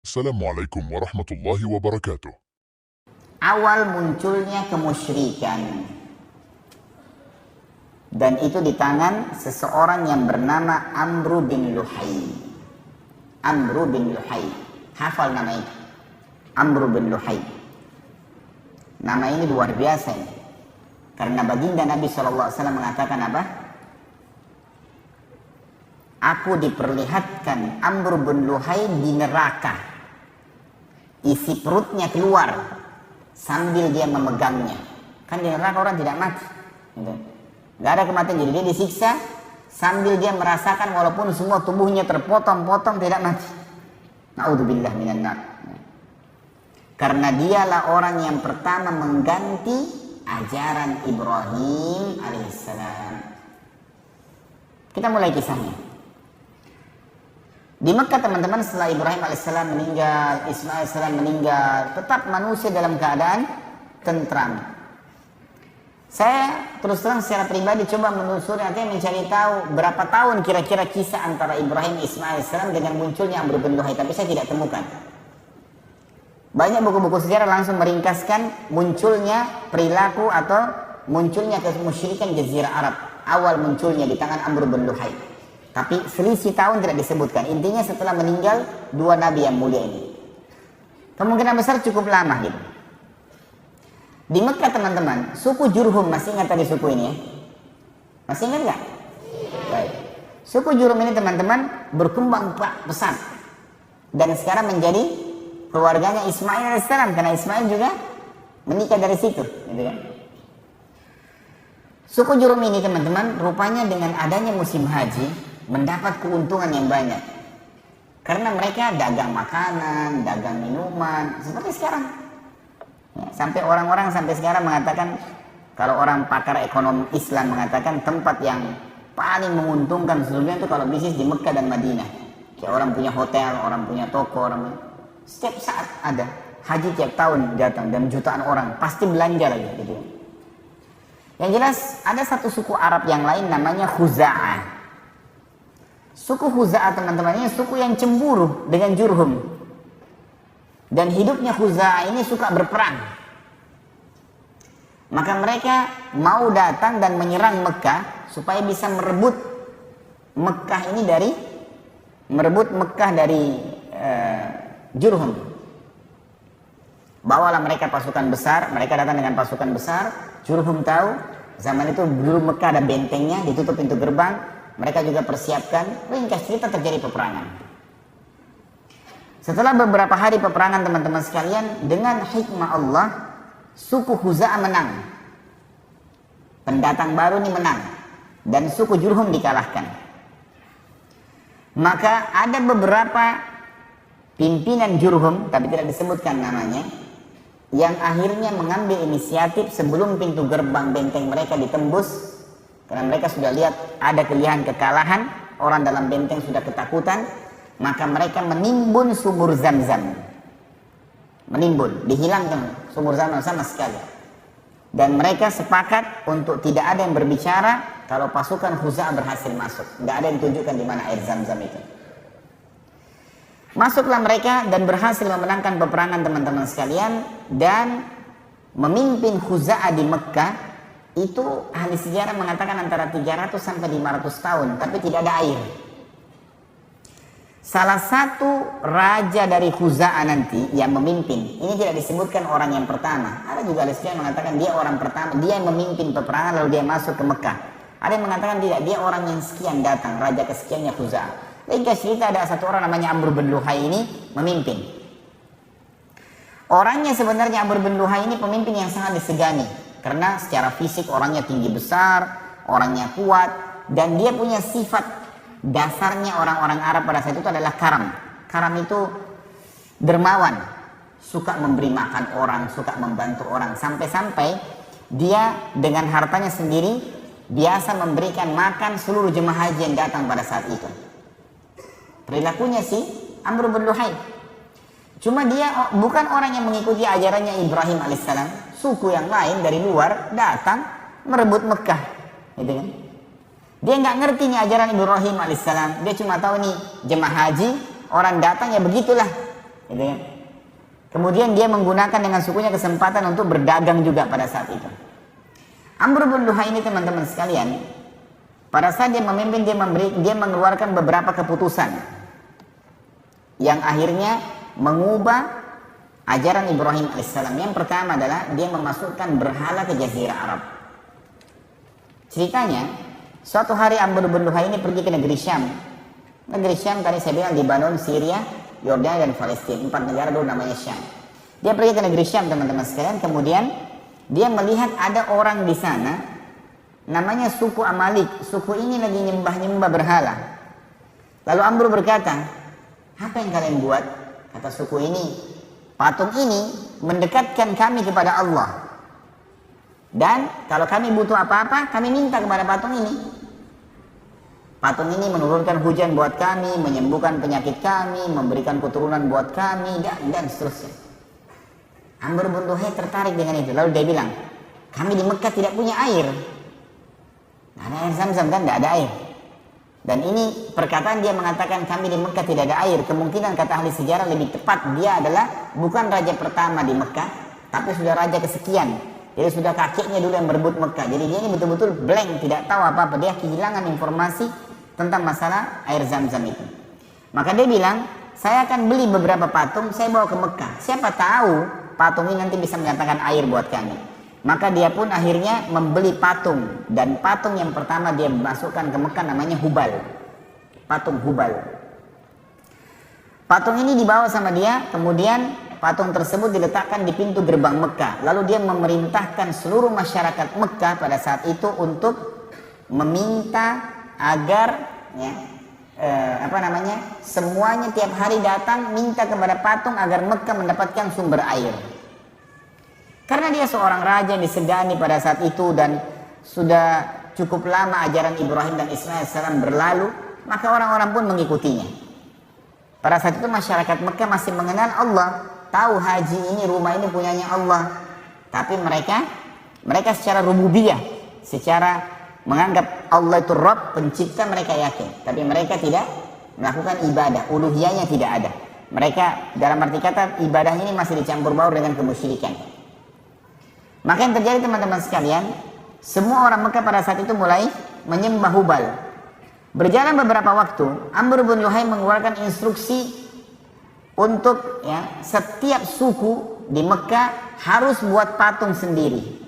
Assalamualaikum warahmatullahi wabarakatuh. Awal munculnya kemusyrikan, dan itu di tangan seseorang yang bernama Amru bin Luhai. Amru bin Luhai, hafal nama itu, Amru bin Luhai. Nama ini luar biasa ini, karena baginda Nabi SAW mengatakan apa? Aku diperlihatkan Amru bin Luhai di neraka, isi perutnya keluar sambil dia memegangnya. Kan di neraka orang tidak mati gitu. Gak ada kematian, jadi dia disiksa sambil dia merasakan walaupun semua tubuhnya terpotong-potong tidak mati. Na'udzubillah minan nar. Karena dialah orang yang pertama mengganti ajaran Ibrahim alaihissalam. Kita mulai kisahnya. Di Mekah teman-teman, setelah Ibrahim alaihissalam meninggal, Ismail alaihissalam meninggal, tetap manusia dalam keadaan tentram. Saya terus terang secara pribadi coba menelusuri, artinya mencari tahu berapa tahun kira-kira kisah antara Ibrahim Ismail alaihissalam dengan munculnya Amru bin Luhai, tapi saya tidak temukan. Banyak buku-buku sejarah langsung meringkaskan munculnya perilaku atau munculnya kemusyrikan Jazirah Arab, awal munculnya di tangan Amru bin Luhai. Tapi selisih tahun tidak disebutkan. Intinya setelah meninggal dua nabi yang mulia ini. Kemungkinan besar cukup lama gitu. Di Mekah teman-teman, suku Jurhum, masih ingat tadi suku ini ya? Masih ingat nggak? Baik. Suku Jurhum ini teman-teman berkembang pesat. Dan sekarang menjadi keluarganya Ismail alaihissalam, karena Ismail juga menikah dari situ, gitu kan? Suku Jurhum ini teman-teman, rupanya dengan adanya musim haji mendapat keuntungan yang banyak, karena mereka dagang makanan, dagang minuman seperti sekarang ya, sampai orang-orang sampai sekarang mengatakan, kalau orang pakar ekonomi Islam mengatakan tempat yang paling menguntungkan seluruhnya itu kalau bisnis di Mekah dan Madinah. Kayak orang punya hotel, orang punya toko, setiap saat ada haji, tiap tahun datang dan jutaan orang pasti belanja lagi gitu. Yang jelas ada satu suku Arab yang lain namanya Khuza'ah. Suku Khuza'ah teman-teman ini suku yang cemburu dengan Jurhum. Dan hidupnya Khuza'ah ini suka berperang. Maka mereka mau datang dan menyerang Mekah supaya bisa merebut Mekah ini dari Jurhum. Bawalah mereka pasukan besar, mereka datang dengan pasukan besar. Jurhum tahu, zaman itu dulu Mekah ada bentengnya, ditutup pintu gerbang. Mereka juga persiapkan, ringkas cerita terjadi peperangan. Setelah beberapa hari peperangan teman-teman sekalian, dengan hikmah Allah, suku Khuza'ah menang. Pendatang baru ini menang. Dan suku Jurhum dikalahkan. Maka ada beberapa pimpinan Jurhum, tapi tidak disebutkan namanya, yang akhirnya mengambil inisiatif sebelum pintu gerbang benteng mereka ditembus. Karena mereka sudah lihat ada kekalahan, orang dalam benteng sudah ketakutan, maka mereka menimbun sumur Zam-Zam. Menimbun, dihilangkan sumur Zam-Zam sama sekali. Dan mereka sepakat untuk tidak ada yang berbicara kalau pasukan Khuza'ah berhasil masuk. Tidak ada yang tunjukkan di mana air Zam-Zam itu. Masuklah mereka dan berhasil memenangkan peperangan teman-teman sekalian, dan memimpin Khuza'ah di Mekah. Itu ahli sejarah mengatakan antara 300 sampai 500 tahun, tapi tidak ada air. Salah satu raja dari Khuza'ah nanti yang memimpin, ini tidak disebutkan orang yang pertama. Ada juga ahli sejarah mengatakan dia orang pertama, dia yang memimpin peperangan lalu dia masuk ke Mekah. Ada yang mengatakan tidak, dia orang yang sekian datang, raja kesekiannya Khuza'ah. Ringkas cerita ada satu orang namanya Amru bin Luhai ini memimpin. Orangnya sebenarnya Amru bin Luhai ini pemimpin yang sangat disegani. Karena secara fisik orangnya tinggi besar, orangnya kuat, dan dia punya sifat dasarnya orang-orang Arab pada saat itu adalah karam. Karam itu dermawan, suka memberi makan orang, suka membantu orang. Sampai-sampai dia dengan hartanya sendiri biasa memberikan makan seluruh jemaah haji yang datang pada saat itu. Perilakunya si Amru bin Luhai. Cuma dia bukan orang yang mengikuti ajarannya Ibrahim alaihissalam. Suku yang lain dari luar datang merebut Mekah, gitu kan? Dia nggak ngerti nih ajaran Ibrahim alaihissalam. Dia cuma tahu nih jemaah haji, orang datang ya begitulah. Gitu ya. Kemudian dia menggunakan dengan sukunya kesempatan untuk berdagang juga pada saat itu. Amr bin Luhai ini teman-teman sekalian, pada saat dia memimpin, dia mengeluarkan beberapa keputusan yang akhirnya mengubah ajaran Ibrahim alaihissalam. Yang pertama adalah dia memasukkan berhala ke Jazirah Arab. Ceritanya, suatu hari Amr bin Luhai ini pergi ke negeri Syam. Negeri Syam tadi saya bilang Lebanon, Syria, Yordania dan Palestina. 4 negara dulu namanya Syam. Dia pergi ke negeri Syam teman-teman sekalian. Kemudian dia melihat ada orang di sana namanya suku Amalik. Suku ini lagi nyembah-nyembah berhala. Lalu Amr berkata, apa yang kalian buat? Kata suku ini, patung ini mendekatkan kami kepada Allah. Dan kalau kami butuh apa-apa, kami minta kepada patung ini. Patung ini menurunkan hujan buat kami, menyembuhkan penyakit kami, memberikan keturunan buat kami, dan seterusnya. Amr bin Luhai tertarik dengan itu. Lalu dia bilang, kami di Mekah tidak punya air. Nah, ada air Zam-Zam kan? Tidak ada air. Dan ini perkataan dia mengatakan kami di Mekah tidak ada air. Kemungkinan kata ahli sejarah lebih tepat, dia adalah bukan raja pertama di Mekah, tapi sudah raja kesekian. Jadi sudah kakeknya dulu yang berebut Mekah. Jadi dia ini betul-betul blank, tidak tahu apa-apa. Dia kehilangan informasi tentang masalah air Zam-Zam itu. Maka dia bilang, saya akan beli beberapa patung, saya bawa ke Mekah. Siapa tahu patung ini nanti bisa mendatangkan air buat kami. Maka dia pun akhirnya membeli patung. Dan patung yang pertama dia masukkan ke Mekah namanya Hubal. Patung Hubal. Patung ini dibawa sama dia, kemudian patung tersebut diletakkan di pintu gerbang Mekah. Lalu dia memerintahkan seluruh masyarakat Mekah pada saat itu untuk meminta agar semuanya tiap hari datang minta kepada patung agar Mekah mendapatkan sumber air. Karena dia seorang raja yang disegani pada saat itu dan sudah cukup lama ajaran Ibrahim dan Ismail AS berlalu, maka orang-orang pun mengikutinya. Pada saat itu masyarakat Mekah masih mengenal Allah, tahu haji ini, rumah ini punyanya Allah. Tapi mereka secara rububiyah, secara menganggap Allah itu Rabb, pencipta, mereka yakin. Tapi mereka tidak melakukan ibadah, uluhiyahnya tidak ada. Mereka dalam arti kata ibadahnya ini masih dicampur baur dengan kemusyrikan. Maka yang terjadi teman-teman sekalian, semua orang Mekah pada saat itu mulai menyembah Hubal. Berjalan beberapa waktu, Amr bin Luhai mengeluarkan instruksi untuk setiap suku di Mekah harus buat patung sendiri.